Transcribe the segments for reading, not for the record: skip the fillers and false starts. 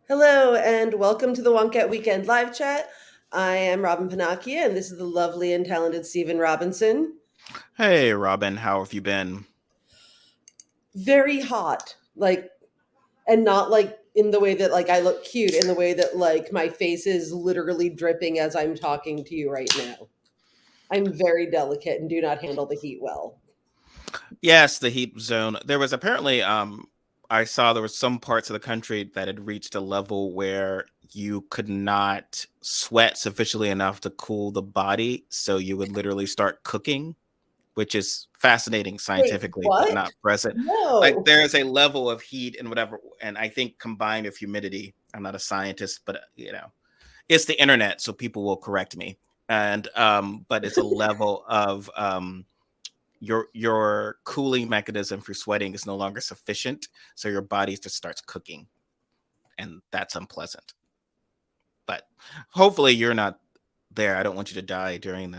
Hello and welcome to the Wonket Weekend Live Chat. I am Robin Panacchia and this is the lovely and talented Stephen Robinson. Hey, Robin, how have you been? Very hot, and not like in the way that I look cute, in the way that my face is literally dripping as I'm talking to you right now. I'm very delicate and do not handle the heat well. Yes, the heat zone. There was apparently I saw there was some parts of the country that had reached a level where you could not sweat sufficiently enough to cool the body, so you would literally start cooking, which is fascinating Wait, scientifically but what? not present. Like No. there is a level of heat and whatever, and I think combined with humidity. I'm not a scientist, but it's the internet, so people will correct me. And but it's a level of your cooling mechanism for sweating is no longer sufficient, so your body just starts cooking, and that's unpleasant. But hopefully you're not there. I don't want you to die during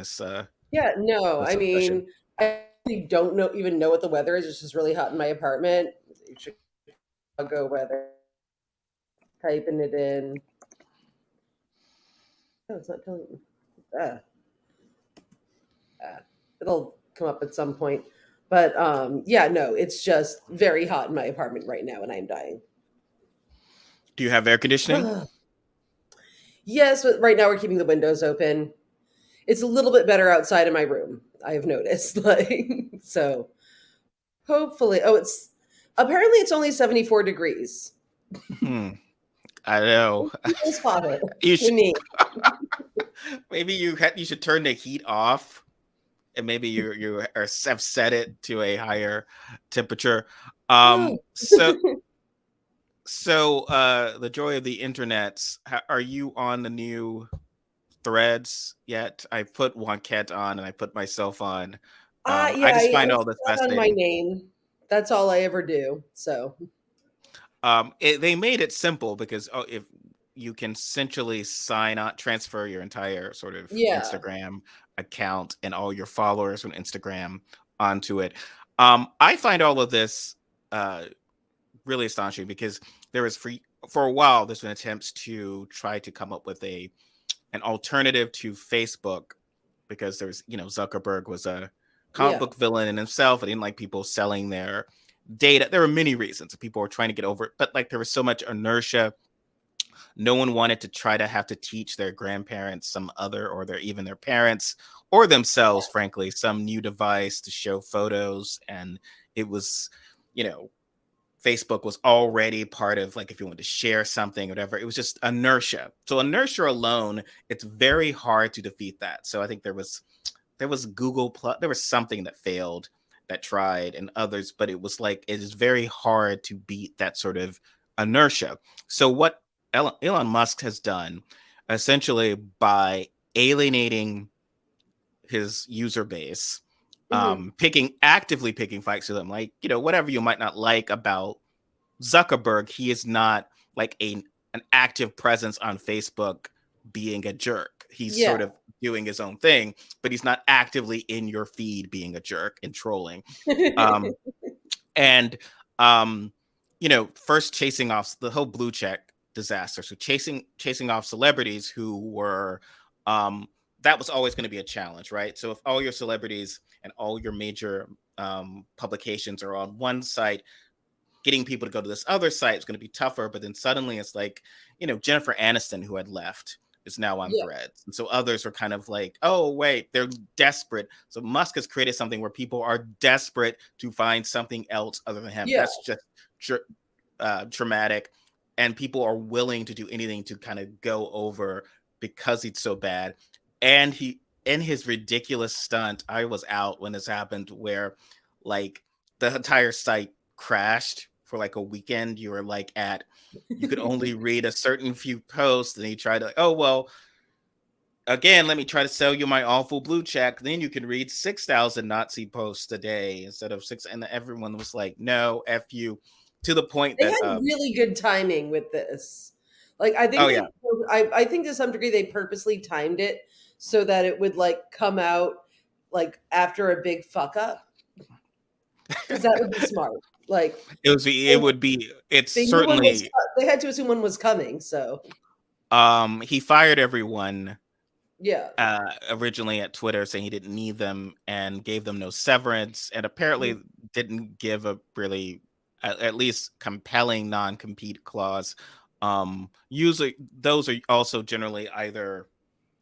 Yeah, no. this I discussion. mean, I actually don't know even know what the weather is. It's just really hot in my apartment. Chicago weather. Typing it in. No, it's not telling me. Ah, ah. It'll come up at some point. But yeah, no, it's just very hot in my apartment right now and I'm dying. Do you have air conditioning? Yes, but right now we're keeping the windows open. It's a little bit better outside of my room, I have noticed. So hopefully, it's apparently it's only 74 degrees. Hmm. I know. It feels hotter you to should, me. maybe you should turn the heat off, and maybe have set it to a higher temperature. No. So the joy of the internet. Are you on the new threads yet? I put Wonket on and I put myself on. I Yeah, just find I all this sat on my fascinating. name. That's all I ever do. So They made it simple because if you can essentially sign on, transfer your entire sort of yeah. Instagram account and all your followers on Instagram onto it. I find all of this uh, really astonishing because there was for a while there's been attempts to try to come up with an alternative to Facebook, because there's Zuckerberg was a comic Yeah. book villain in himself. I didn't like people selling their data. There were many reasons people were trying to get over it, but like there was so much inertia. No one wanted to try to have to teach their grandparents some other, or their parents or themselves, frankly, some new device to show photos. And it was, you know, Facebook was already part of, like, if you wanted to share something or whatever, it was just inertia. So inertia alone, it's very hard to defeat that. So I think there was Google Plus, there was something that failed, that tried, and others, but it was like it is very hard to beat that sort of inertia. So what Elon Musk has done, essentially, by alienating his user base, Hmm. actively picking fights with them, like, whatever you might not like about Zuckerberg, he is not like an active presence on Facebook being a jerk. He's Yeah. sort of doing his own thing, but he's not actively in your feed being a jerk and trolling. Um, and um, first chasing off the whole blue check disaster. So chasing off celebrities who were that was always going to be a challenge, right? So if all your celebrities and all your major publications are on one site, getting people to go to this other site is going to be tougher. But then suddenly it's like, Jennifer Aniston, who had left, is now on Yeah. Threads. And so others are kind of like, oh, wait, they're desperate. So Musk has created something where people are desperate to find something else other than him. Yeah. That's just traumatic. And people are willing to do anything to kind of go over because he's so bad. And in his ridiculous stunt, I was out when this happened, where like the entire site crashed for like a weekend. You could only read a certain few posts, and he tried to, oh, well, again, let me try to sell you my awful blue check. Then you can read 6,000 Nazi posts a day instead of six. And everyone was like, no, F you, to the point They that, had really good timing with this. I think oh, yeah. I think to some degree they purposely timed it so that it would come out after a big fuck up because that would be smart. Like It would be it's they knew one was. certainly They had to assume one was coming. So he fired everyone yeah. originally at Twitter, saying he didn't need them and gave them no severance, and apparently didn't give a really at least compelling non-compete clause. Usually those are also generally either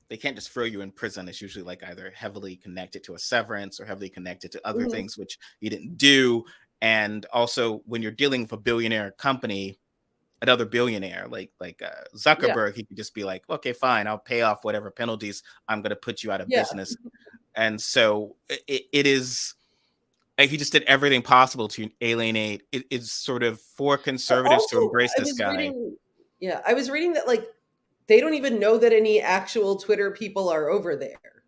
they can't just throw you in prison. It's usually like either heavily connected to a severance or heavily connected to other Mhm. things which he didn't do. And also, when you're dealing with a billionaire company, another billionaire Yeah. Zuckerberg, he could just be like, okay, fine, I'll pay off whatever penalties. I'm going to put you out of Yeah. business. And so it is like he just did everything possible to alienate. It is sort of for But conservatives to also, embrace I this was guy. reading. Yeah, I was reading that like they don't even know that any actual Twitter people are over there.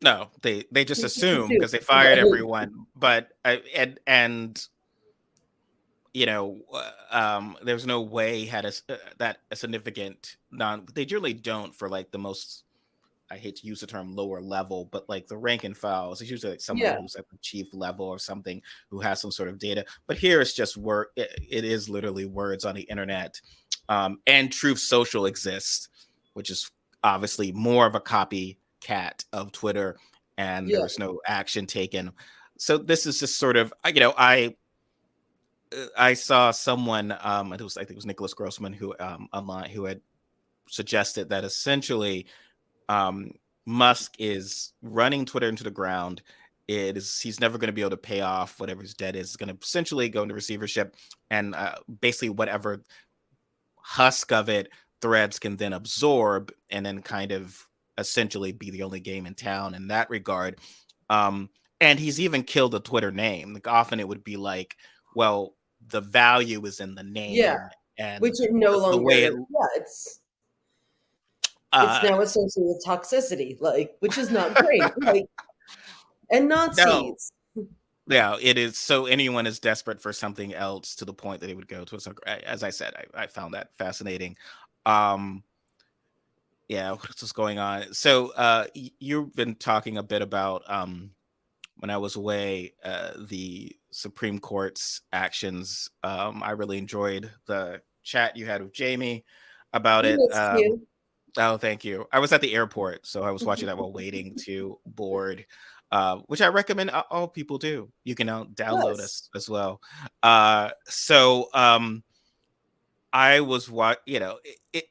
No, they just They just assume assume. because they fired Like, everyone. But and there's no way he had that a significant non. They generally don't for like the most. I hate to use the term lower level, but like the rank and files, it's usually like someone yeah, who's at the chief level or something who has some sort of data. But here it's just word. It is literally words on the internet. And Truth Social exists, which is obviously more of a copycat of Twitter, and there yeah, was no action taken. So this is just sort of, I saw someone, it was I think it was Nicholas Grossman who online who had suggested that essentially um, Musk is running Twitter into the ground. He's never going to be able to pay off whatever his debt is. It's going to essentially go into receivership, and basically whatever husk of it Threads can then absorb, and then kind of essentially be the only game in town in that regard. Um, and he's even killed the Twitter name. Like often it would be like, well, the value is in the yeah. name and Which it no the way it longer. Yeah, it's uh now associated with toxicity, like which is not great. Like and no. Nazis. Yeah, it is. So anyone is desperate for something else to the point that they would go to as I said, I found that fascinating. Um, yeah, what's going on? So you've been talking a bit about when I was away, the Supreme Court's actions. I really enjoyed the chat you had with Jamie about We it. missed you. Oh, thank you. I was at the airport, so I was watching that while waiting to board, which I recommend all people do. You can download Yes. us as well. I was it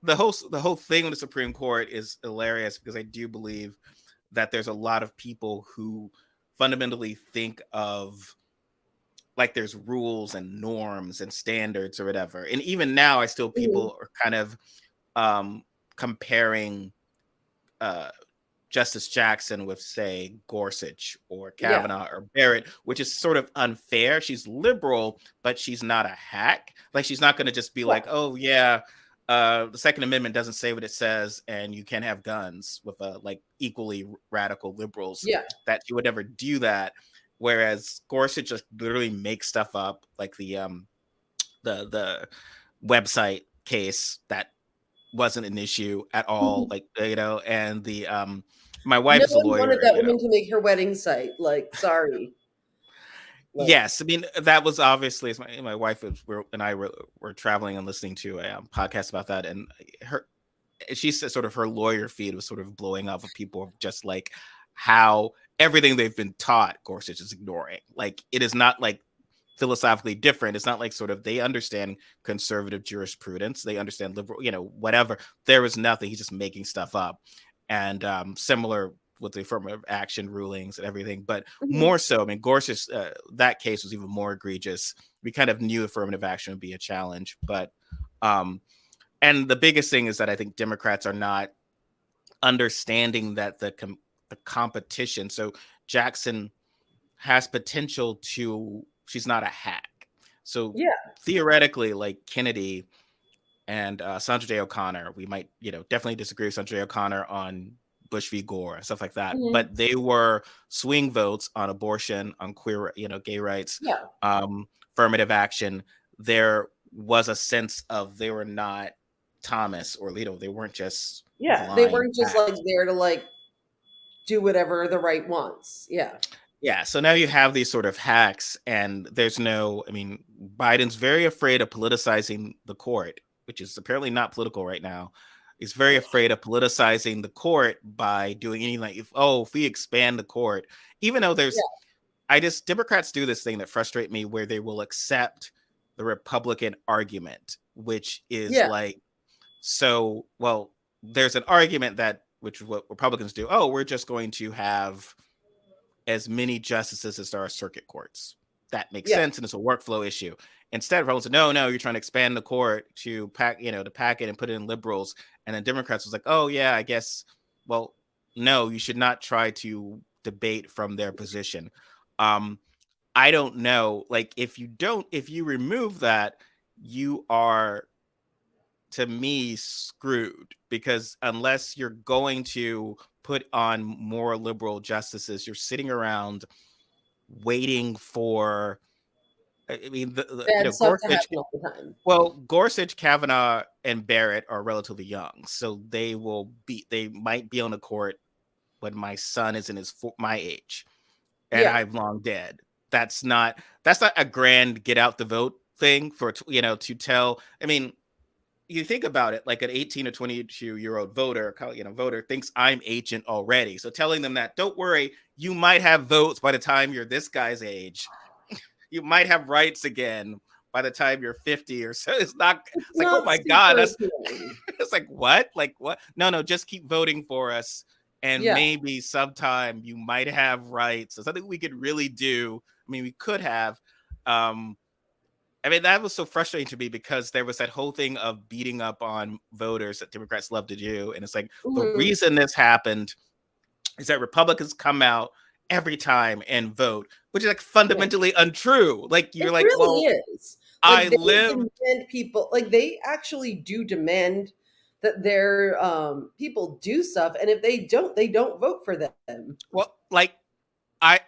the whole thing with the Supreme Court is hilarious because I do believe that there's a lot of people who fundamentally think of like there's rules and norms and standards or whatever. And even now, I still Mhm. people are kind of um, comparing uh, Justice Jackson with, say, Gorsuch or Yeah. Kavanaugh or Barrett, which is sort of unfair. She's liberal, but she's not a hack. Like, she's not going to just be Yeah. like, oh, yeah, the Second Amendment doesn't say what it says, and you can't have guns with like equally radical liberals. Yeah. That she would never do that. Whereas Gorsuch just literally makes stuff up, like the website case that wasn't an issue at all, Mhm. like, and the my No wife is a one wanted lawyer, that woman to make her wedding site. Like, sorry. Like, yes, I mean that was obviously as my wife and I were traveling and listening to a podcast about that, and her she said sort of her lawyer feed was sort of blowing up with people just like how everything they've been taught Gorsuch is ignoring. Like it is not like philosophically different. It's not like sort of they understand conservative jurisprudence, they understand liberal, whatever. There was nothing. He's just making stuff up, and similar with the affirmative action rulings and everything, but mhm. more so. I mean, Gorsuch, that case was even more egregious. We kind of knew affirmative action would be a challenge, but um, and the biggest thing is that I think Democrats are not understanding that the competition. So Jackson has potential to. She's not a hack. So Yeah. theoretically, like Kennedy and Sandra Day O'Connor, we might definitely disagree with Sandra Day O'Connor on Bush v. Gore and stuff like that. Mhm. But they were swing votes on abortion, on queer, gay rights, Yeah. affirmative action. There was a sense of they were not Thomas or Alito. They weren't just Yeah. They blind weren't just like hacks. there to like do whatever the right wants. Yeah. Yeah, so now you have these sort of hacks, and there's no, I mean, Biden's very afraid of politicizing the court, which is apparently not political right now. He's very afraid of politicizing the court by doing anything like, if we expand the court, even though Yeah, Democrats do this thing that frustrate me where they will accept the Republican argument, which is yeah, like, so, well, there's an argument that, which is what Republicans do. Oh, we're just going to have as many justices as there are circuit courts. That makes yeah. sense, and it's a workflow issue. Instead, Republicans said, no, you're trying to expand the court to pack it and put it in liberals. And then Democrats was like, oh yeah, I guess. Well, no, you should not try to debate from their position. Um, I don't know. Like, if you remove that, you are, to me, screwed, because unless you're going to put on more liberal justices, you're sitting around waiting for. I mean, Bad stuff to Gorsuch. happen all the time. Well, Gorsuch, Kavanaugh, and Barrett are relatively young, so they might be on the court when my son is in my age, and Yeah. I'm long dead. That's not a grand get out the vote thing to tell. I mean, you think about it, like an 18 or 22-year-old voter thinks I'm ancient already. So telling them that, don't worry, you might have votes by the time you're this guy's age. You might have rights again by the time you're 50 or so. It's It's like, oh not my God, super that's appealing. it's like what? Like what? No, just keep voting for us. And Yeah. maybe sometime you might have rights. So something we could really do. I mean, we could have. Um, I mean, that was so frustrating to me because there was that whole thing of beating up on voters that Democrats love to do. And it's like, the Hmm. reason this happened is that Republicans come out every time and vote, which is like Yeah. fundamentally untrue. Like, you're It like, really well, is. I Like they live. demand people, like they actually do demand that their people do stuff, and if they don't vote for them. Well, like, I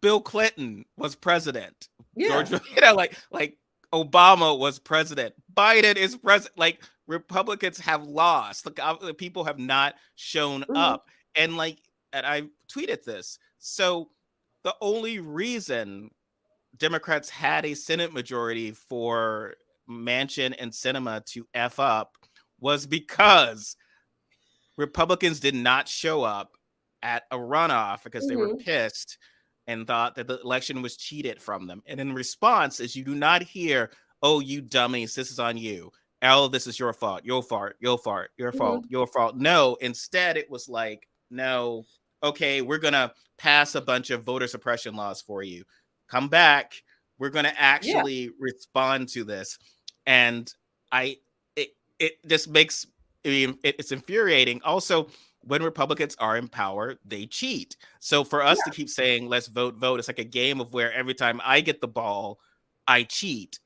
Bill Clinton was president. Yeah. George, like Obama was president. Biden is president. Like, Republicans have lost. Like, people have not shown Hmm. up. And I tweeted this. So the only reason Democrats had a Senate majority for Manchin and Sinema to F up was because Republicans did not show up at a runoff because they were Hmm. pissed and thought that the election was cheated from them. And in response, is you do not hear, "Oh, you dummies, this is on you. Oh, this is your fault. Your fault. Your fault. Your fault. Hmm. Your fault." No, instead it was like, "No, okay, we're gonna pass a bunch of voter suppression laws for you. Come back. We're gonna Yeah, actually respond to this." And I, it just makes, I mean, it's infuriating. Also, when Republicans are in power, they cheat. So for us to yeah, keep saying let's vote, vote, it's like a game of where every time I get the ball, I cheat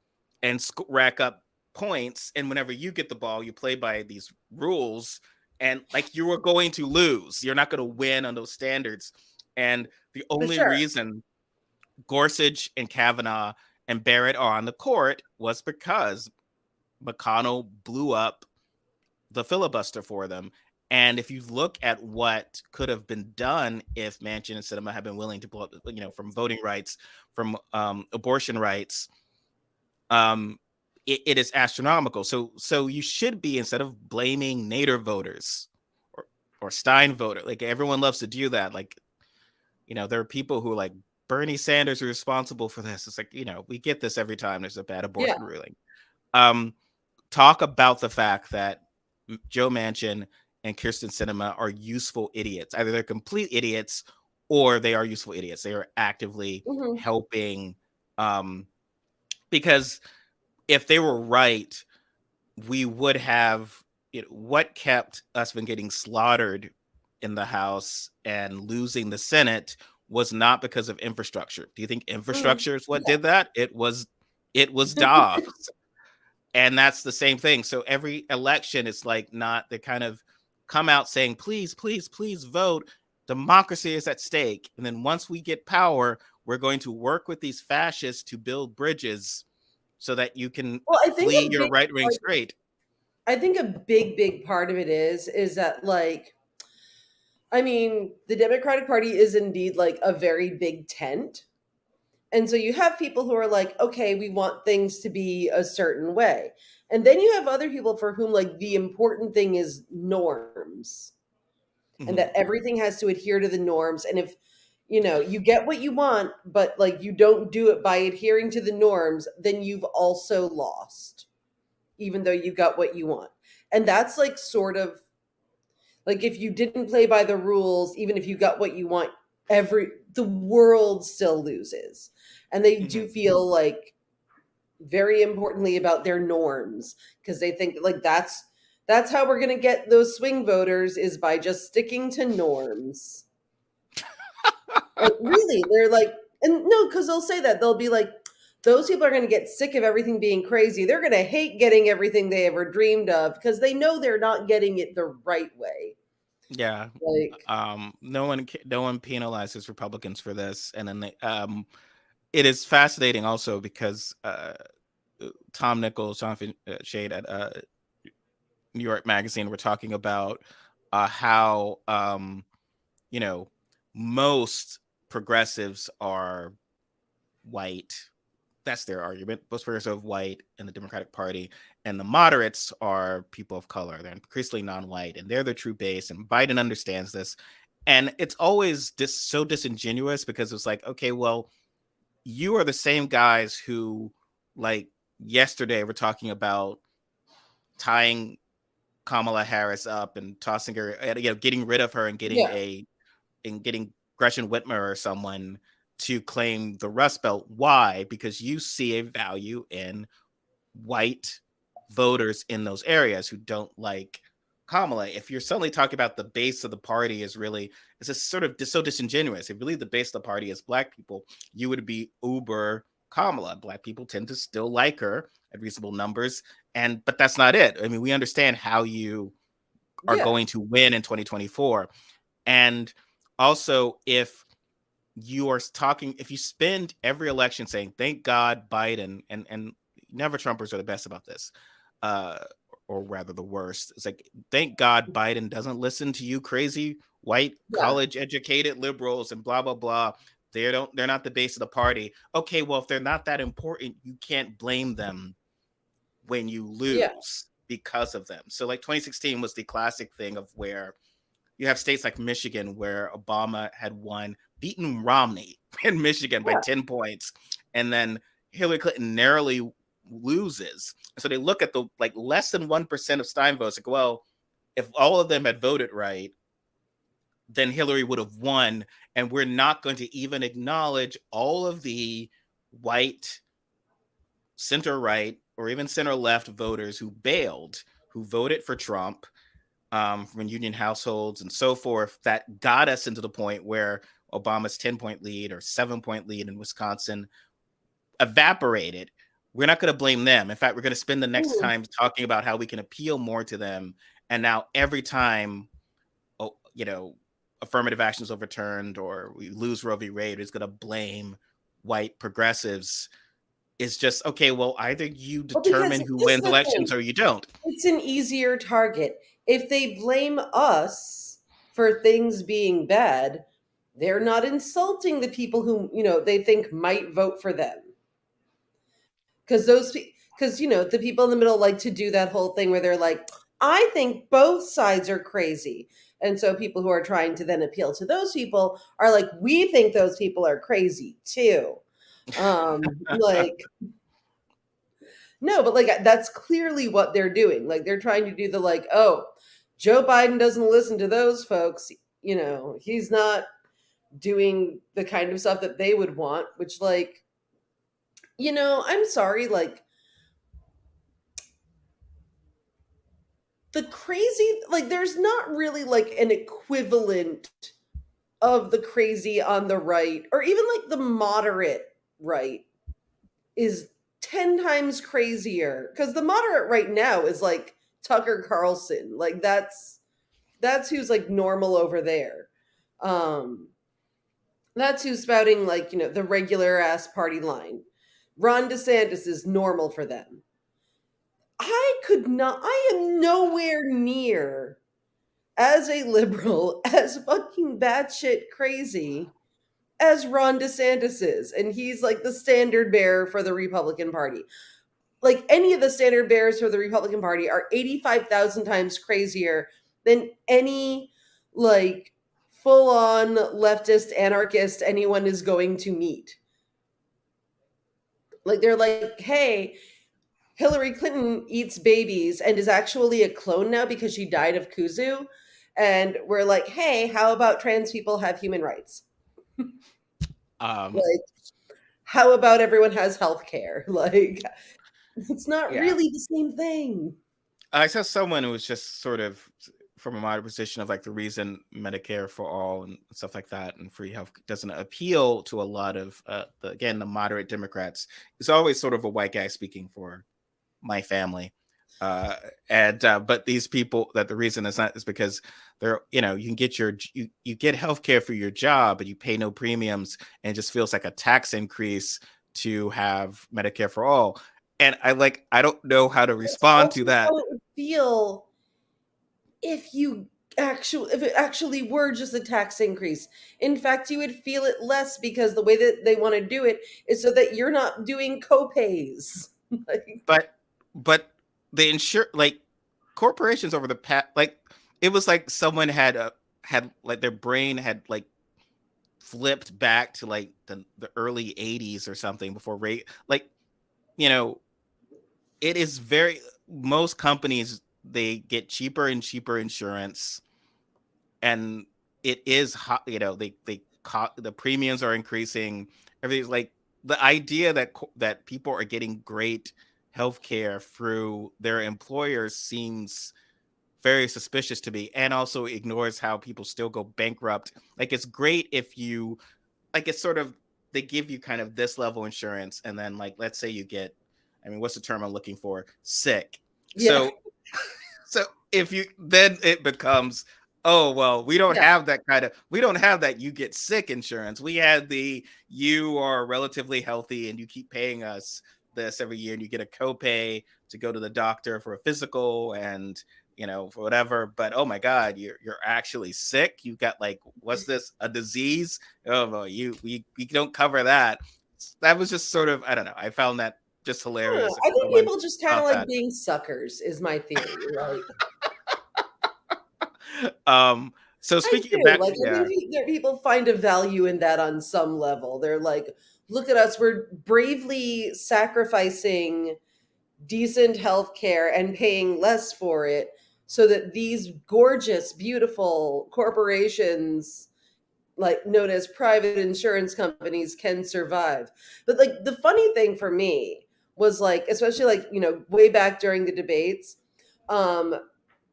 and rack up points. And whenever you get the ball, you play by these rules, and like, you are going to lose. You're not going to win on those standards. And the for only sure. reason Gorsuch and Kavanaugh and Barrett are on the court was because McConnell blew up the filibuster for them. And if you look at what could have been done if Manchin and Sinema had been willing to blow up, from voting rights, from abortion rights, um, it is astronomical. So you should be, instead of blaming Nader voters or Stein voter, like everyone loves to do that. Like, there are people who are like, Bernie Sanders is responsible for this. It's like, we get this every time there's a bad Yeah, abortion ruling. Um, Talk about the fact that Joe Manchin and Kirsten Sinema are useful idiots. Either they're complete idiots or they are useful idiots. They are actively hmm, helping, um, because if they were right, we would have, what kept us from getting slaughtered in the House and losing the Senate was not because of infrastructure. Do you think hmm, infrastructure is what yeah, did that? It was Dobbs. And that's the same thing. So every election, it's like, not, they kind of come out saying, please, please, please vote. Democracy is at stake. And then once we get power, we're going to work with these fascists to build bridges so that you can well, flee your right wing straight. I think a big part of it is that like I mean, the Democratic Party is indeed like a very big tent. And so you have people who are like, okay, we want things to be a certain way. And then you have other people for whom like the important thing is norms, and Mhm. that everything has to adhere to the norms. And if you get what you want, but like you don't do it by adhering to the norms, then you've also lost, even though you got what you want. And that's like sort of like if you didn't play by the rules, even if you got what you want, every the world still loses. And they Mhm. do feel like very importantly about their norms, because they think like that's how we're going to get those swing voters, is by just sticking to norms. Like really, they're like, and no, because they'll say that they'll be like, those people are going to get sick of everything being crazy. They're going to hate getting everything they ever dreamed of because they know they're not getting it the right way. Yeah. Like, No one penalizes Republicans for this, and then it is fascinating also because Tom Nichols, Jonathan Shade at New York Magazine were talking about how you know most progressives are white. That's their argument. Most progressives are white in the Democratic Party, and the moderates are people of color. They're increasingly non-white, and they're the true base. And Biden understands this, and it's always so disingenuous because it's like, okay, well, you are the same guys who, like, yesterday were talking about tying Kamala Harris up and tossing her, getting rid of her and yeah, getting Gretchen Whitmer or someone to claim the Rust Belt. Why? Because you see a value in white voters in those areas who don't like Kamala. If you're suddenly talking about the base of the party is really, it's just sort of so disingenuous. If really the base of the party is black people, you would be uber Kamala. Black people tend to still like her at reasonable numbers, but that's not it. I mean, we understand how you are yeah, going to win in 2024, and also if you spend every election saying thank God Biden, and never Trumpers are the best about this, uh or rather the worst. It's like, thank God Biden doesn't listen to you crazy white yeah, college educated liberals and blah blah blah. They're not the base of the party. Okay, well, if they're not that important, you can't blame them when you yeah, lose because of them. So like 2016 was the classic thing of where you have states like Michigan where Obama had beaten Romney in Michigan by yeah. 10 points, and then Hillary Clinton narrowly loses. So they look at the like less than 1% of Stein votes, like, well, if all of them had voted right, then Hillary would have won. And we're not going to even acknowledge all of the white center right or even center left voters who bailed, who voted for Trump, from union households and so forth, that got us into the point where Obama's 10-point lead or 7-point lead in Wisconsin evaporated. We're not going to blame them. In fact, we're going to spend the next Mhm. time talking about how we can appeal more to them. And now every time, oh, affirmative action is overturned or we lose Roe v. Wade, is going to blame white progressives. It's just, okay, well, either you Well, because determine who this is wins the elections thing. or you don't. It's an easier target. If they blame us for things being bad, they're not insulting the people who, they think might vote for them. Because the people in the middle like to do that whole thing where they're like, I think both sides are crazy. And so people who are trying to then appeal to those people are like, we think those people are crazy too. Like, no, but like that's clearly what they're doing. Like they're trying to do the like, oh, Joe Biden doesn't listen to those folks. He's not doing the kind of stuff that they would want, which like, I'm sorry, like the crazy, like there's not really like an equivalent of the crazy on the right, or even like the moderate right is 10 times crazier, because the moderate right now is like Tucker Carlson. Like that's who's like normal over there. Um that's who's spouting like, the regular ass party line. Ron DeSantis is normal for them. I am nowhere near as a liberal, as fucking batshit crazy as Ron DeSantis is. And he's like the standard bearer for the Republican Party. Like any of the standard bearers for the Republican Party are 85,000 times crazier than any like full on leftist anarchist anyone is going to meet. Like they're like, hey, Hillary Clinton eats babies and is actually a clone now because she died of kuzu. And we're like, hey, how about trans people have human rights? Um, Like, how about everyone has health care? Like, it's not yeah. really the same thing. I saw someone who was just sort of from a moderate position of like the reason Medicare for all and stuff like that and free health doesn't appeal to a lot of again the moderate Democrats. It's always sort of a white guy speaking for my family. Uh, and but these people that the reason it's not is because they're you can get you get health care for your job but you pay no premiums and it just feels like a tax increase to have Medicare for all. And I don't know how to That's respond also to that. how it would feel if it actually were just a tax increase. In fact, you would feel it less because the way that they want to do it is so that you're not doing copays. Like, But but the insure like corporations over the past it was like someone had like their brain had like flipped back to like the early 80s or something before rate you know it is very most companies they get cheaper and cheaper insurance and it is hot the premiums are increasing everything's like the idea that that people are getting great health care through their employers seems very suspicious to me and also ignores how people still go bankrupt. Like it's great if you like it's sort of they give you kind of this level insurance and then like let's say you get what's the term I'm looking for, sick. yeah, So if you then it becomes, oh well, yeah. we don't have that you get sick insurance. We had the you are relatively healthy and you keep paying us this every year and you get a copay to go to the doctor for a physical and for whatever. But oh my god, you're actually sick. You got like what's this, a disease? Oh no, we don't cover that. That was just sort of I don't know. I found that just I don't know. hilarious if I think someone people just kind of thought like that. being suckers is my theory. Like, So I speaking of do. back, Like, I think yeah, people find a value in that on some level. They're like, look at us. We're bravely sacrificing decent health care and paying less for it so that these gorgeous, beautiful corporations, like known as private insurance companies, can survive. But like the funny thing for me was like, especially like, way back during the debates, um,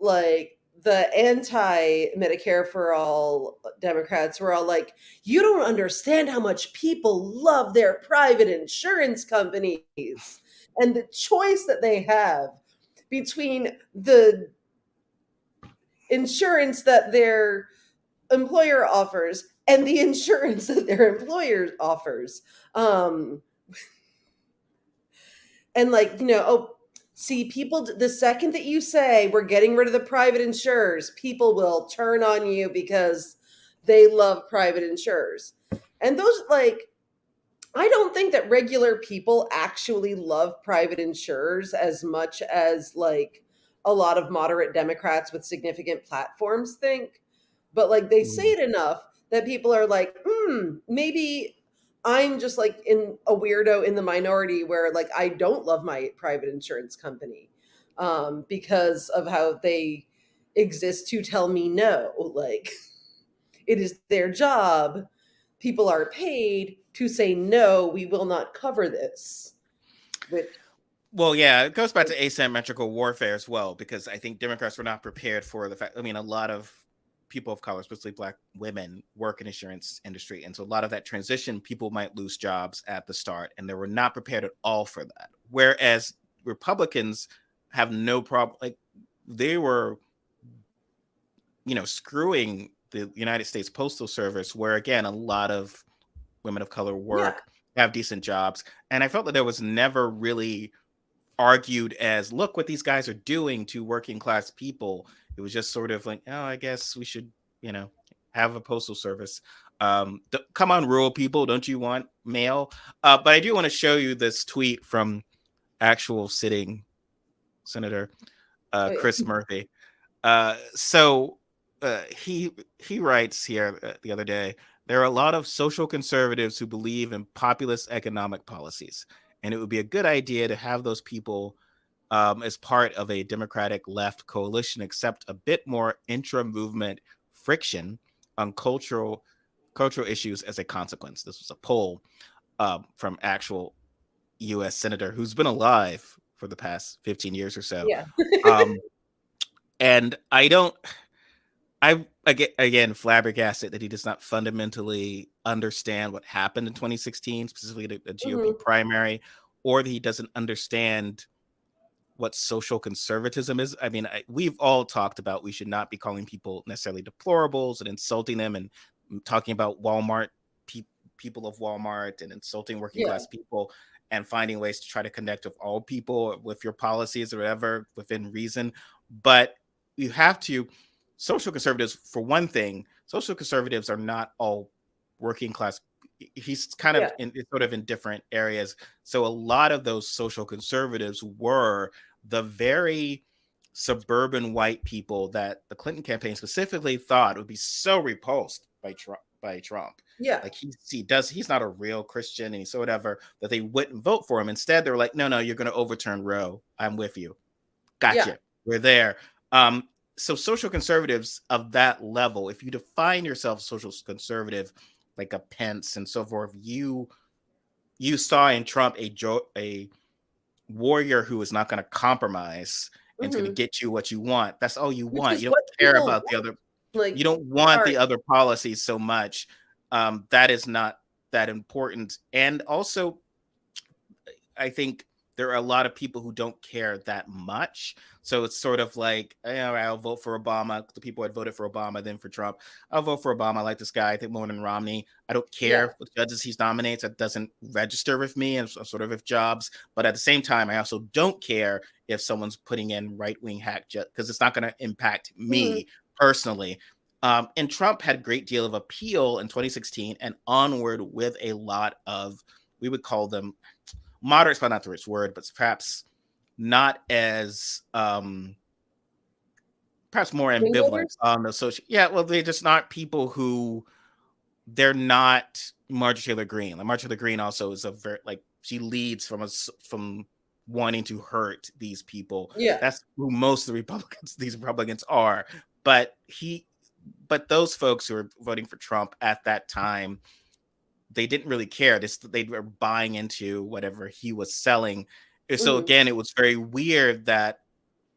like the anti Medicare for all Democrats were all like, you don't understand how much people love their private insurance companies and the choice that they have between the insurance that their employer offers and the insurance that their employer offers. Um, and like, oh, see, people, the second that you say we're getting rid of the private insurers, people will turn on you because they love private insurers. And those, like, I don't think that regular people actually love private insurers as much as like a lot of moderate Democrats with significant platforms think. But like they say mm, it enough that people are like, maybe I'm just like in a weirdo in the minority where like I don't love my private insurance company because of how they exist to tell me no. Like it is their job. People are paid to say, no, we will not cover this. Which, well, yeah, it goes back to asymmetrical warfare as well because I think Democrats were not prepared for the fact. I mean, a lot of people of color, especially Black women, work in insurance industry, and so a lot of that transition, people might lose jobs at the start, and they were not prepared at all for that. Whereas Republicans have no problem, like they were screwing the United States Postal Service, where again, a lot of women of color yeah, work, have decent jobs. And I felt that there was never really argued as, look what these guys are doing to working class people. It was just sort of like, oh, I guess we should, you know, have a postal service. Come on, rural people, don't you want mail? But I do want to show you this tweet from actual sitting Senator Oh yeah. Chris Murphy. So he writes here the other day, there are a lot of social conservatives who believe in populist economic policies, and it would be a good idea to have those people as part of a Democratic left coalition, accept a bit more intra movement friction on cultural issues as a consequence. This was a poll from actual U.S. senator who's been alive for the past 15 years or so. Yeah. Um, and I don't, I again flabbergasted that he does not fundamentally understand what happened in 2016, specifically the GOP Hmm. primary, or that he doesn't understand what social conservatism is. I mean, we've all talked about we should not be calling people necessarily deplorables and insulting them, and talking about pe- people of Walmart, and insulting working Yeah. class people, and finding ways to try to connect with all people with your policies or whatever within reason. But you have to, social conservatives, for one thing, social conservatives are not all working class. He's kind of Yeah. sort of in different areas. So a lot of those social conservatives were the very suburban white people that the Clinton campaign specifically thought would be so repulsed by Trump. Yeah. Like he's not a real Christian, and he's so whatever, that they wouldn't vote for him. Instead, they're like, no, you're going to overturn Roe. I'm with you. Yeah. Gotcha. We're there. So social conservatives of that level, if you define yourself social conservative, like a Pence and so forth, you saw in Trump a warrior who is not going to compromise and is going to Hmm. get you what you want. That's all you Which want. is You don't what care people about the want. other. You Like, don't want sorry. the other policies so much. That is not that important. And also, I think there are a lot of people who don't care that much. So it's sort of like, I'll vote for Obama. The people had voted for Obama, then for Trump. I'll vote for Obama. I like this guy. I think more than Romney. I don't Yeah. care what judges he nominates. That doesn't register with me, and sort of with jobs. But at the same time, I also don't care if someone's putting in right wing hack because it's not going to impact Hmm. me personally. And Trump had a great deal of appeal in 2016 and onward with a lot of, we would call them moderate's probably not the right word, but perhaps not as perhaps more Swing ambivalent voters. on the social. Yeah, well, they're just not people who, they're not Marjorie Taylor Greene. Like Marjorie Taylor Greene also is a very, like, she leads from wanting to hurt these people. Yeah. That's who most of the Republicans, these Republicans are. But but those folks who are voting for Trump at that time, they didn't really care. They were buying into whatever he was selling. So Hmm. again, it was very weird that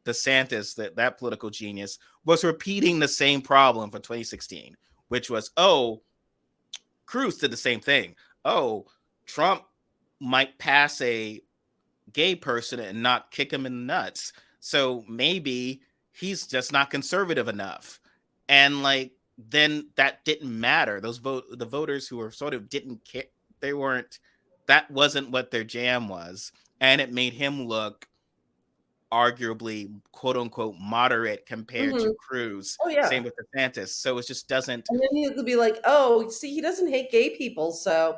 DeSantis, that political genius, was repeating the same problem from 2016, which was, oh, Cruz did the same thing. Oh, Trump might pass a gay person and not kick him in the nuts. So maybe he's just not conservative enough. And like, then that didn't matter. The voters who were sort of didn't care, they weren't, that wasn't what their jam was. And it made him look arguably quote unquote moderate compared Hmm. to Cruz. Oh yeah. Same with DeSantis. So it just doesn't. And then he'll be like, "Oh, see, he doesn't hate gay people." So,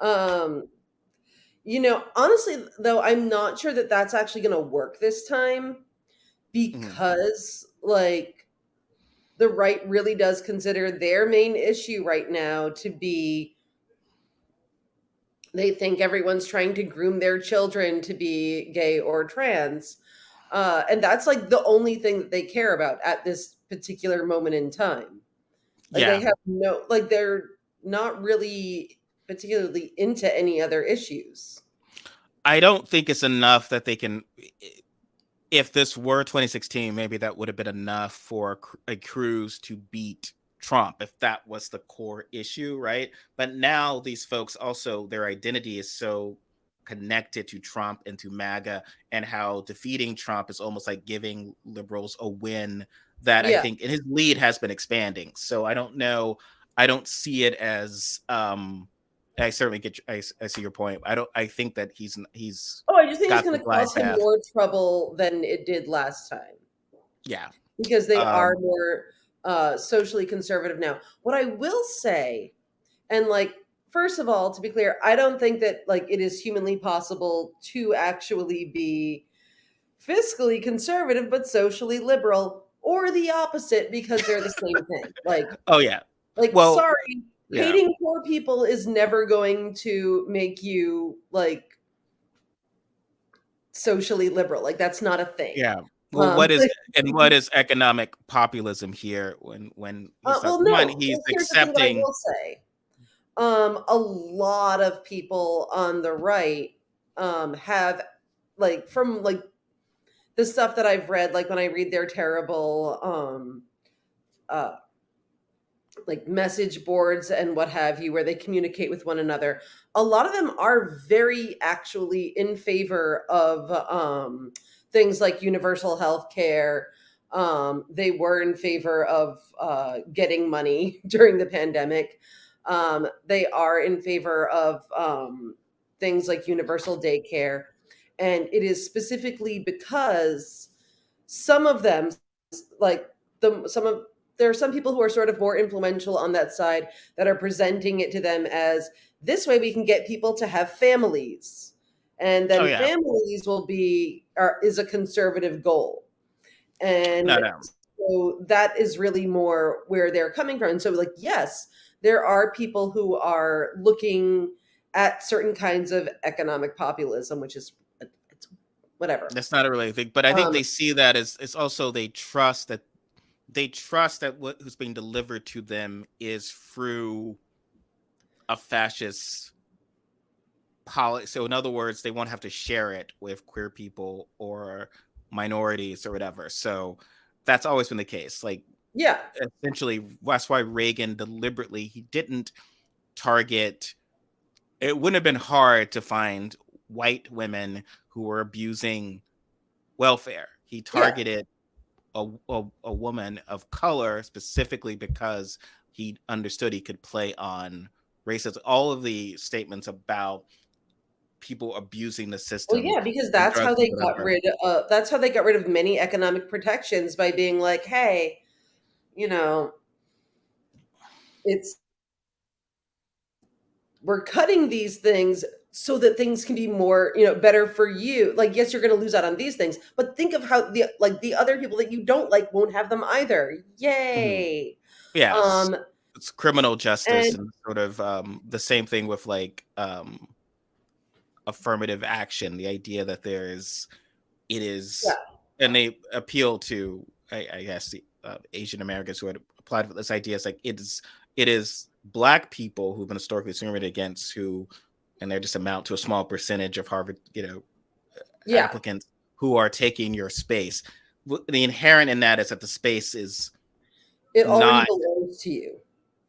um, honestly, though, I'm not sure that that's actually going to work this time Mhm. because, like, the right really does consider their main issue right now to be they think everyone's trying to groom their children to be gay or trans. And that's like the only thing that they care about at this particular moment in time. Like they Yeah. have no, like they're not really particularly into any other issues. I don't think it's enough that they can. If this were 2016, maybe that would have been enough for a Cruz to beat Trump if that was the core issue, right? But now these folks also, their identity is so connected to Trump and to MAGA, and how defeating Trump is almost like giving liberals a win, that I Yeah. think, and his lead has been expanding. So I don't know. I don't see it as I certainly I see your point. I think that he's Oh, I just think it's got the going to glide cause him path. more trouble than it did last time. Yeah. because they are Um, more socially conservative now. What I will say, and like, first of all, to be clear, I don't think that like it is humanly possible to actually be fiscally conservative but socially liberal, or the opposite, because they're the same thing. oh yeah. Like, Well, sorry, yeah, hating poor people is never going to make you like socially liberal. Like, that's not a thing. yeah. Well, Like, what is economic populism here when he's well, one, no. he's Well, here's the thing that I accepting. will say. A lot of people on the right have, like, from like the stuff that I've read, like when I read their terrible uh like message boards and what have you, where they communicate with one another, a lot of them are very actually in favor of things like universal health care. They were in favor of getting money during the pandemic. They are in favor of things like universal daycare. And it is specifically because some of them, like some of there are some people who are sort of more influential on that side that are presenting it to them as, this way we can get people to have families, and Oh then yeah, families will be or is a conservative goal. no, And no, so that is really more where they're coming from. And so, like, yes, there are people who are looking at certain kinds of economic populism, which is it's whatever. that's not a really thing. But I think um they see that as it's also they trust that what who's being delivered to them is through a fascist policy. So in other words, they won't have to share it with queer people or minorities or whatever. So that's always been the case. Like yeah. essentially, that's why Reagan deliberately he didn't target. It wouldn't have been hard to find white women who were abusing welfare. He Yeah. targeted a woman of color specifically because he understood he could play on racism. All of the statements about people abusing the Well, system yeah, because and drugs and whatever. that's how they got rid of many economic protections, by being like, "Hey, you know, it's we're cutting these things so that things can be more, better for you. Like, yes, you're going to lose out on these things, but think of how the other people that you don't like won't have them either. Mhm. Yay." Yes, Um it's criminal justice and and sort of the same thing with like affirmative action. The idea that it is, yeah. and they appeal to I guess the Asian Americans who had applied for this idea. It's like it is black people who've been historically discriminated against who, and they just amount to a small percentage of Harvard, Yeah. applicants who are taking your space. The inherent in that is that the space is It already not belongs to you.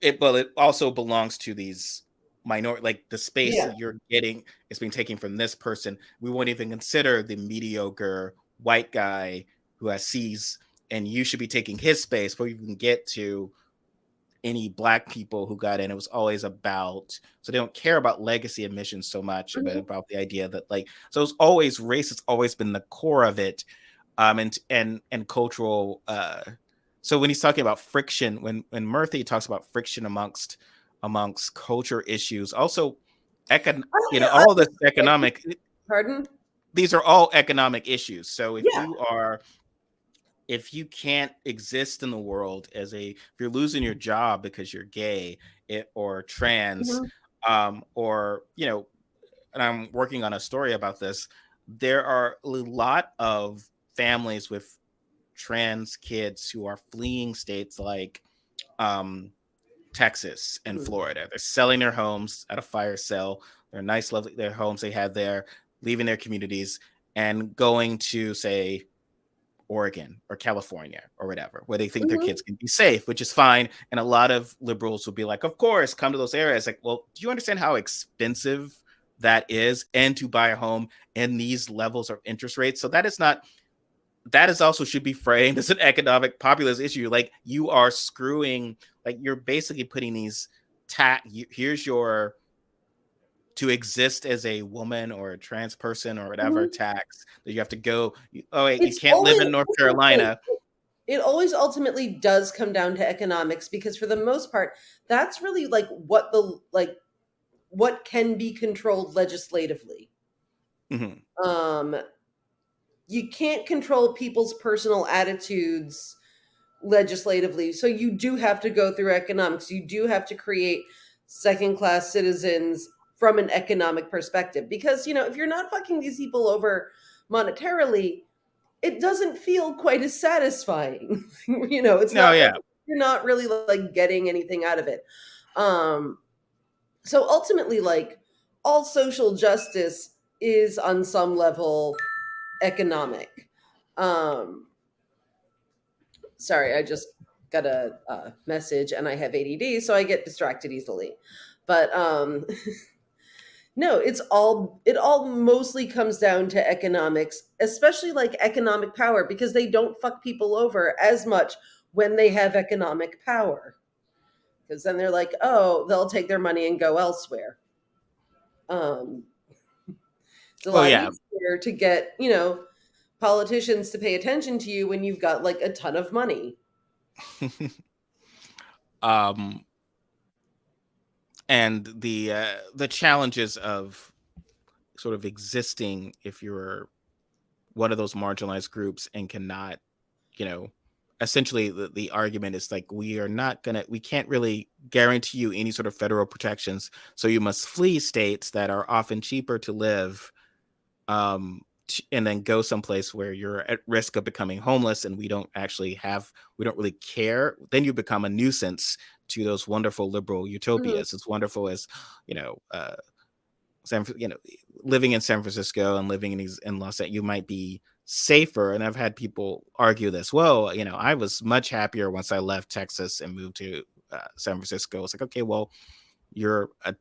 it, but it also belongs to these minority. Like the space Yeah. that you're getting is being taken from this person. We won't even consider the mediocre white guy who has C's, and you should be taking his space before you can get to any black people who got in. It was always about, so they don't care about legacy admissions so much, but Mhm. about the idea that like, so it's always race has always been the core of it. And cultural so when he's talking about friction, when Murthy talks about friction amongst culture issues, also I don't know. all this economic, Pardon? these are all economic issues. So Yeah. if you can't exist in the world if you're losing your job because you're gay, or trans, Mhm. or and I'm working on a story about this, there are a lot of families with trans kids who are fleeing states like um, Texas and Mhm. Florida. They're selling their homes at a fire sale. They're nice, lovely, their homes they had there, leaving their communities and going to, say, Oregon or California or whatever, where they think their Mhm. kids can be safe, which is fine. And a lot of liberals will be like, of course, come to those areas. Like, well, do you understand how expensive that is? And to buy a home and these levels of interest rates. So that is also should be framed as an economic populist issue. Like you are screwing, like you're basically putting these here's your to exist as a woman or a trans person or whatever Mhm. tax that you have to go. Oh wait, you It's can't live always in North here's the thing. Carolina. it always ultimately does come down to economics, because for the most part, that's really like what the like what can be controlled legislatively. Mhm. Um, you can't control people's personal attitudes legislatively. So you do have to go through economics. You do have to create second class citizens from an economic perspective. Because, if you're not fucking these people over monetarily, it doesn't feel quite as satisfying. It's No, not like yeah. you're not really like getting anything out of it. Um, so ultimately, like, all social justice is on some level economic. Um, Sorry, I just got a message and I have ADD, so I get distracted easily. But no, it all mostly comes down to economics, especially like economic power, because they don't fuck people over as much when they have economic power. Because then they're like, oh, they'll take their money and go elsewhere. Um, it's a Well, lot yeah. easier to get, politicians to pay attention to you when you've got like a ton of money. um, and the challenges of sort of existing if you're one of those marginalized groups and cannot, you know, essentially the argument is like we can't really guarantee you any sort of federal protections, so you must flee states that are often cheaper to live, and then go someplace where you're at risk of becoming homeless, and we don't really care. Then you become a nuisance to those wonderful liberal Mhm. utopias. It's wonderful as, you know, you know, living in San Francisco and living in Los Angeles, you might be safer. And I've had people argue this. Well, I was much happier once I left Texas and moved to San Francisco. It's like, okay, well, you're a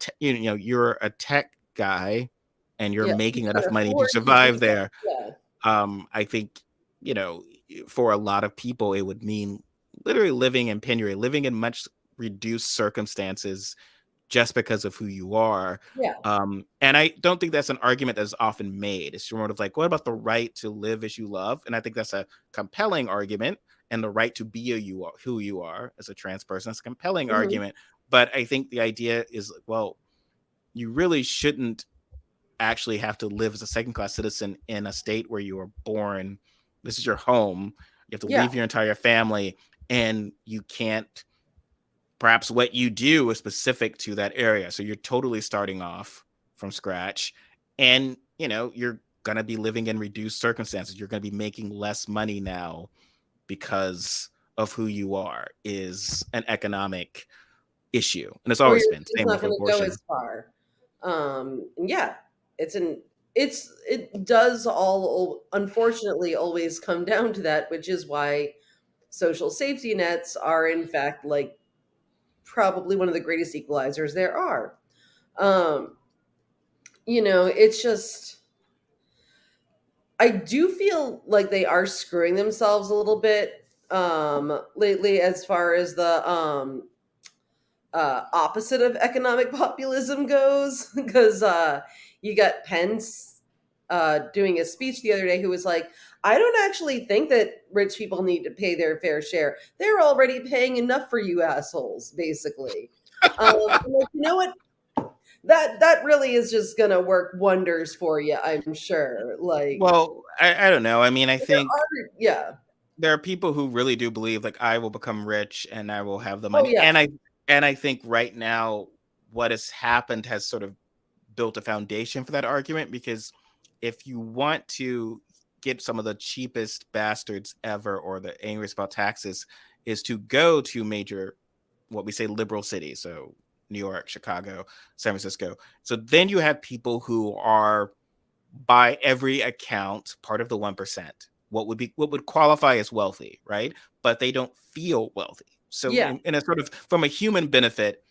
tech guy and you're Yeah, you making can enough money to afford to do survive that. there. Yeah. I think, you know, for a lot of people, it would mean literally living in penury, living in much reduced circumstances just because of who you are. Yeah. And I don't think that's an argument that's often made. It's sort of like, what about the right to live as you love? And I think that's a compelling argument. And the right to be who you are as a trans person, that's a compelling Mhm. argument. But I think the idea is, well, you really shouldn't actually have to live as a second class citizen in a state where you were born. This is your home. You have to Yeah. leave your entire family, and you can't. Perhaps what you do is specific to that area. So you're totally starting off from scratch, and you're going to be living in reduced circumstances. You're going to be making less money now because of who you are is an economic issue. And it's Or always you're been. just Same not with gonna go abortion. as far. And yeah, it does all unfortunately always come down to that, which is why social safety nets are in fact like probably one of the greatest equalizers there are. Um, it's just I do feel like they are screwing themselves a little bit lately, as far as the opposite of economic populism goes, because you got Pence doing a speech the other day who was like, I don't actually think that rich people need to pay their fair share. They're already paying enough for you assholes, basically. I'm like, you know what? That really is just gonna work wonders for you, I'm sure. Like, Well, I don't know. I mean, I there think are, yeah. there are people who really do believe like I will become rich and I will have the Oh money. yeah. And I think right now what has happened has sort of built a foundation for that argument, because if you want to get some of the cheapest bastards ever or the angriest about taxes is to go to major, what we say, liberal cities, so New York, Chicago, San Francisco. So then you have people who are, by every account, part of the 1%, what would qualify as wealthy, right? But they don't feel wealthy. So Yeah. in a sort of, from a human benefit,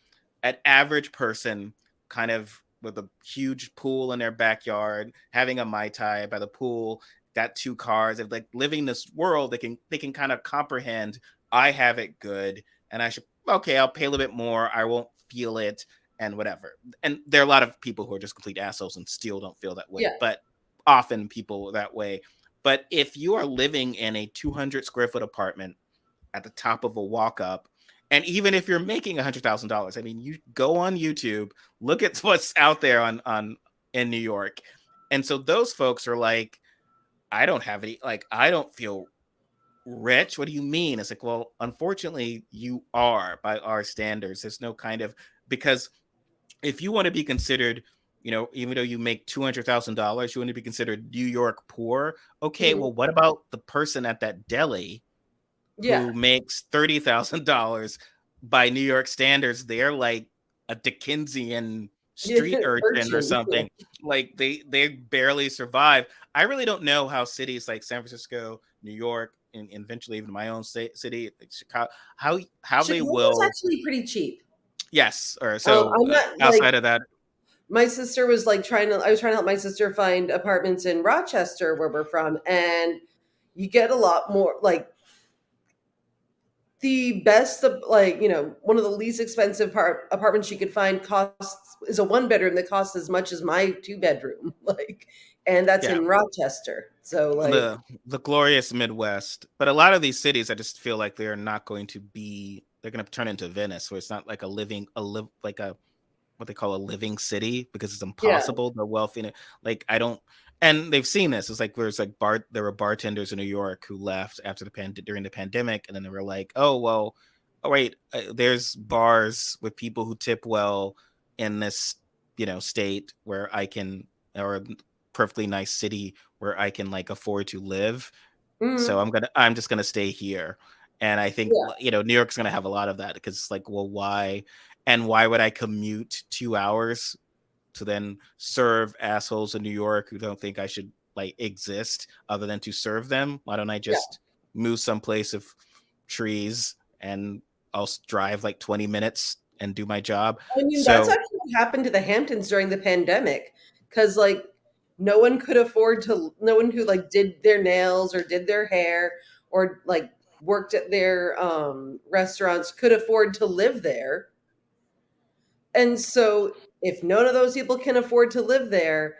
an average person kind of with a huge pool in their backyard, having a Mai Tai by the pool, got two cars, of like living this world, they can kind of comprehend, I have it good, and I should, okay, I'll pay a little bit more, I won't feel it, and whatever. And there are a lot of people who are just complete assholes and still don't feel that way, Yeah. but often people that way. But if you are living in a 200 square foot apartment at the top of a walk up. And even if you're making $100,000, I mean, you go on YouTube, look at what's out there on in New York. And so those folks are like, I don't have any, like, I don't feel rich. What do you mean? It's like, well, unfortunately, you are by our standards. There's no kind of, because if you want to be considered, even though you make $200,000, you want to be considered New York poor. Okay, Mhm. well, what about the person at that deli Yeah. who makes $30,000 by New York standards? They're like a Dickensian street Yeah, urchin or urchin. Yeah. something. Like they barely survive. I really don't know how cities like San Francisco, New York, and eventually even my own city, like Chicago, how they Chicago's will. actually pretty cheap. Yes, or so I'm not like outside of that, my sister was like I was trying to help my sister find apartments in Rochester where we're from, and you get a lot more like the best of like, one of the least expensive apartments she could find costs is a one bedroom that costs as much as my two bedroom. Like, and that's yeah, in Rochester. So like, the glorious Midwest. But a lot of these cities, I just feel like they're not going to be. They're going to turn into Venice, where it's not like like a what they call a living city because it's yeah. impossible. The wealthy, like I don't, and they've seen this. It's like there's like there were bartenders in New York who left after during the pandemic, and then they were like, oh well, oh wait, there's bars with people who tip well in this state where I can, or a perfectly nice city where I can like afford to live. So Mhm. I'm just gonna stay here. And I think Yeah. New York's gonna have a lot of that because it's like, well, why? And why would I commute 2 hours to then serve assholes in New York who don't think I should like exist other than to serve them? Why don't I Yeah. just move someplace of trees and I'll drive like 20 minutes and do my job? I mean, that's So actually what happened to the Hamptons during the pandemic, because like no one could afford to, no one who like did their nails or did their hair or like worked at their restaurants could afford to live there. And so if none of those people can afford to live there,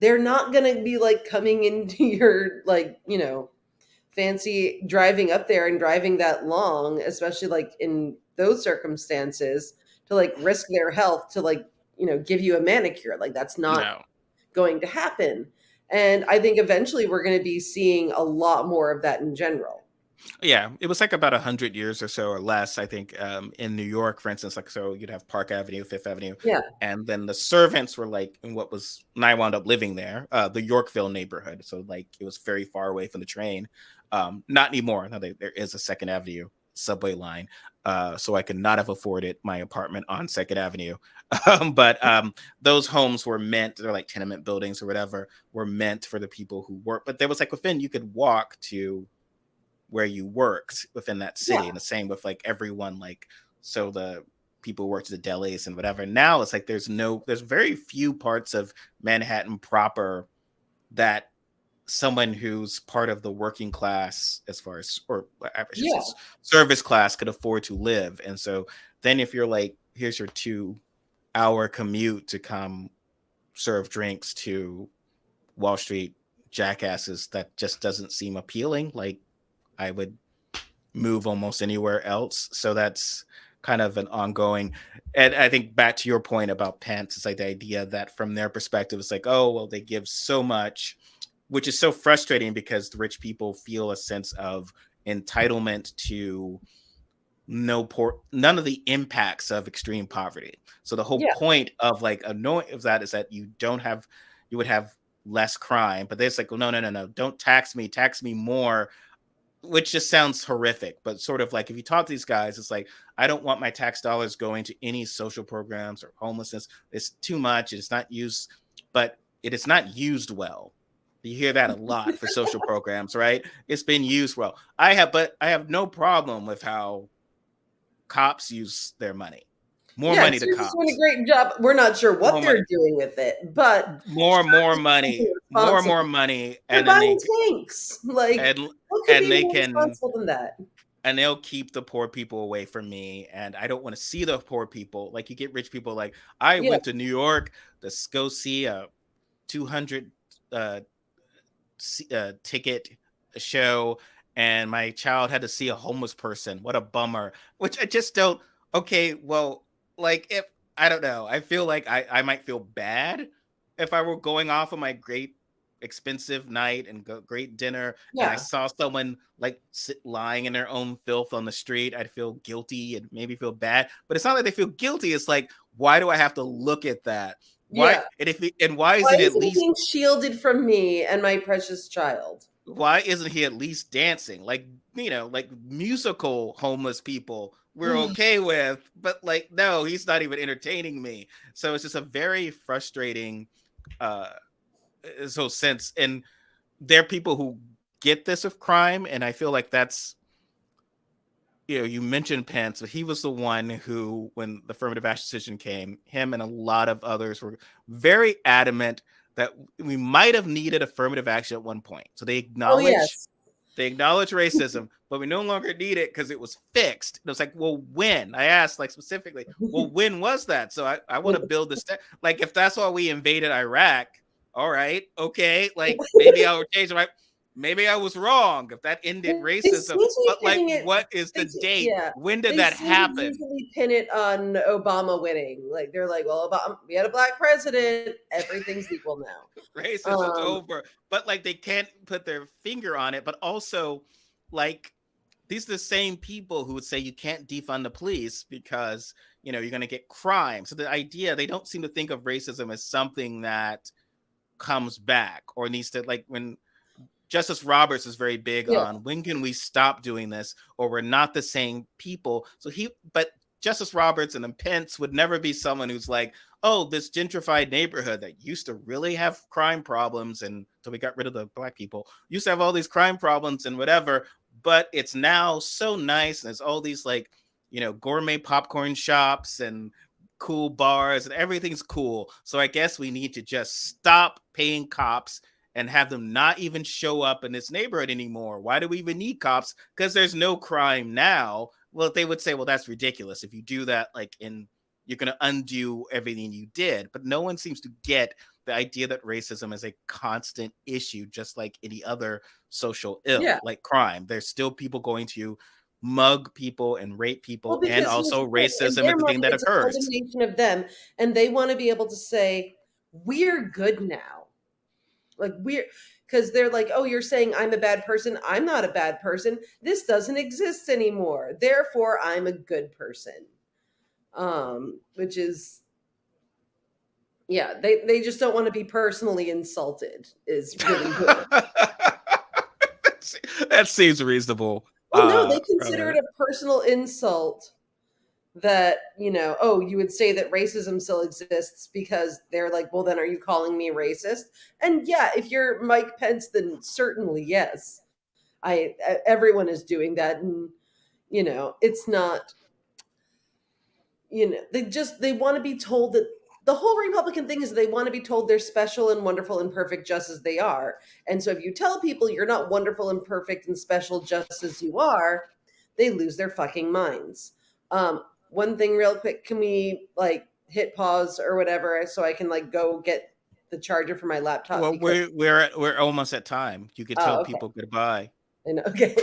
they're not going to be like coming into your like, fancy driving up there and driving that long, especially like in those circumstances, to like risk their health to like, give you a manicure. Like that's not no. going to happen. And I think eventually we're going to be seeing a lot more of that in general. Yeah, it was like about 100 years or so or less, I think, in New York, for instance. Like, so you'd have Park Avenue, Fifth Avenue, Yeah. and then the servants were like in what was, and I wound up living there, the Yorkville neighborhood. So like it was very far away from the train. Not anymore. Now there is a Second Avenue subway line, so I could not have afforded my apartment on Second Avenue. But those homes were meant, they're like tenement buildings or whatever, were meant for the people who work. But there was like within, you could walk to where you worked within that city. Yeah. And the same with like everyone, like, so the people who worked at the delis and whatever. Now it's like there's very few parts of Manhattan proper that someone who's part of the working class, as far as, or I should say Yeah. service class, could afford to live. And so then if you're like, here's your 2 hour commute to come serve drinks to Wall Street jackasses, that just doesn't seem appealing. Like, I would move almost anywhere else. So that's kind of an ongoing. And I think back to your point about Pence, it's like the idea that from their perspective, it's like, oh, well, they give so much, which is so frustrating because the rich people feel a sense of entitlement to none of the impacts of extreme poverty. So the whole Yeah. point of like a no of that is that you would have less crime. But there's like, well, no, don't tax me more, which just sounds horrific. But sort of like if you talk to these guys, it's like, I don't want my tax dollars going to any social programs or homelessness. It's too much. It's not used, but it is not used well. You hear that a lot for social programs, right? It's been used well. But I have no problem with how cops use their money. More Yeah. money to Syria's doing a cops. great job. We're not sure what More money. they're doing with it, but More surely something money. More responsible. money. They're And then buying tanks. Like, and what could and be they more can responsible than that? they'll keep the poor people away from me, and I don't want to see the poor people. Like, you get rich people like, I Yeah. went to New York to go see a 200 uh, ticket show, and my child had to see a homeless person. What a bummer. Which I just don't. Okay, well, like if I don't know, I feel like I might feel bad if I were going off on my great expensive night and great dinner and I Yeah. saw someone like lying in their own filth on the street. I'd feel guilty and maybe feel bad, but it's not like they feel guilty. It's like, why do I have to look at that? Why? Yeah. And why Why isn't it at isn't he least being shielded from me and my precious child? why isn't he at least dancing? Like, like musical homeless people we're okay with, but like, no, he's not even entertaining me. So it's just a very frustrating uh sense. And there are people who get this of crime, and I feel like that's you mentioned Pence, but he was the one who, when the affirmative action decision came, him and a lot of others were very adamant that we might have needed affirmative action at one point. So Oh, yes. they acknowledge racism, but we no longer need it because it was fixed. And it was like, well, when? I asked like specifically, well, when was that? So I want to build this. Like, if that's why we invaded Iraq, all right, okay. Like, maybe I'll change my. Maybe I was wrong if that ended They racism. seem to be But like, pinning it. what is the date? Yeah, When did they that seem to happen? usually pin it on Obama winning. Like they're like, well, Obama, we had a black president. Everything's equal now. Racism's over. But like, they can't put their finger on it. But also, like, these are the same people who would say you can't defund the police because you're going to get crime. So the idea, they don't seem to think of racism as something that comes back or needs to, like, when Justice Roberts is very big Yeah, on when can we stop doing this, or we're not the same people. But Justice Roberts and then Pence would never be someone who's like, oh, this gentrified neighborhood that used to really have crime problems, and until we got rid of the black people, used to have all these crime problems and whatever, but it's now so nice, and there's all these like, gourmet popcorn shops and cool bars and everything's cool. So I guess we need to just stop paying cops and have them not even show up in this neighborhood anymore. Why do we even need cops? Because there's no crime now. Well, they would say, well, that's ridiculous. If you do that, you're going to undo everything you did. But no one seems to get the idea that racism is a constant issue, just like any other social ill, yeah. like crime. There's still people going to mug people and rape Well, people, and because here's also the thing: in racism, their everything mind, that it's a occurs. condemnation of them, and they want to be able to say, "We're good now." Like because they're like, "Oh, you're saying I'm a bad person. I'm not a bad person. This doesn't exist anymore. Therefore, I'm a good person." Which is, yeah, they just don't want to be personally insulted. Is really good. That seems reasonable. Well, no, they consider it Rather. a personal insult that, oh, you would say that racism still exists because they're like, well, then are you calling me racist? And yeah, if you're Mike Pence, then certainly yes. Everyone is doing that, and it's not, they want to be told that the whole Republican thing is they want to be told they're special and wonderful and perfect just as they are. And so if you tell people you're not wonderful and perfect and special just as you are, they lose their fucking minds. One thing real quick, can we like hit pause or whatever so I can like go get the charger for my laptop Well, because we're almost at time. You could tell okay. people goodbye. And okay.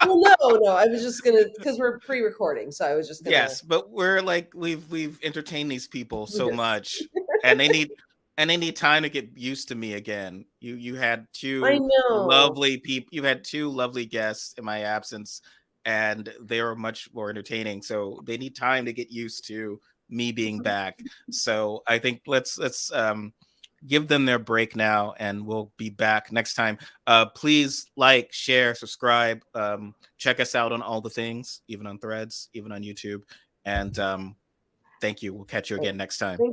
Well, no, I was just gonna because we're pre-recording, so I was just gonna Yes, but we're like, we've entertained these people so yes. much, and they need time to get used to me again. You had I two know. lovely people. You had two lovely guests in my absence, and they were much more entertaining. So they need time to get used to me being back. So I think let's give them their break now, and we'll be back next time. Please like, share, subscribe. Check us out on all the things, even on Threads, even on YouTube. And thank you. We'll catch you again next time. Thank